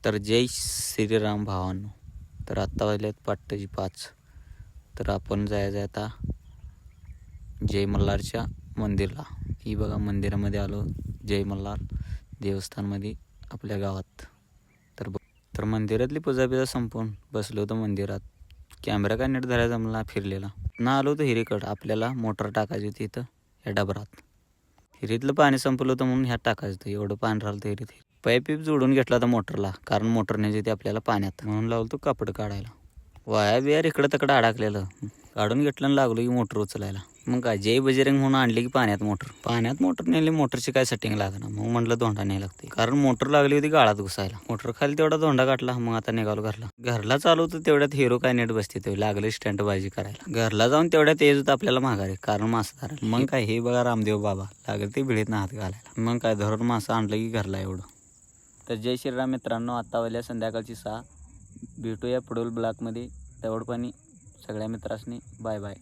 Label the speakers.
Speaker 1: तर जय श्रीराम भावांनो. तर आत्ता वाजल्यात पाटची 5. तर आपण जायचं आता जय मल्हारच्या मंदिरला. ही बघा मंदिरामध्ये आलो, जय मल्हार देवस्थानमध्ये आपल्या गावात. तर मंदिरातली पूजा संपवून बसलो होतो मंदिरात. कॅमेरा काय नीट धरायचा मला फिरलेला ना. आलो होतो हिरीकडं. आपल्याला मोटर टाकायची होती इथं या डबरात. हिरीतलं पाणी संपलं होतं म्हणून ह्यात टाकायचं होतं. एवढं पाणी राहिलं होतं हिरीत. पाईप जोडून घेतला होता मोटरला, कारण मोटर न्यायची होती आपल्याला पाण्यात, म्हणून लावलं तो कापड काढायला. वाया बिया इकडं तिकडं अडकलेलं काढून घेतलं आणि लागलो की मोटर उचलायला. मग काय जय बजरंग म्हणून आणली की पाण्यात मोटर नेली. मोटरची काय सेटिंग लागना. मग म्हटलं धोंडा न्यायला लागते, कारण मोटर लागली होती गाळात घुसायला. मोटर खाली तेवढा धोंडा काढला. मग आता निघालो घरला चालू होतं. तेवढ्यात हिरो काय नेट बसते ते लागले स्टंट बाजी करायला. घरला जाऊन तेवढ्यात येत होतं आपल्याला माघारी, कारण मासा धरायला. मग काय हे बघा रामदेव बाबा लागेल ते भिडीत हात घालायला. मग काय धरून मासा आणलं की घरला एवढं. तर जय श्रीराम मित्रांनो. आता वाजल्या संध्याकाळची 6. भेटूया पुढील ब्लॉकमध्ये. तेवढं पाणी सगळ्या मित्रांनी बाय बाय.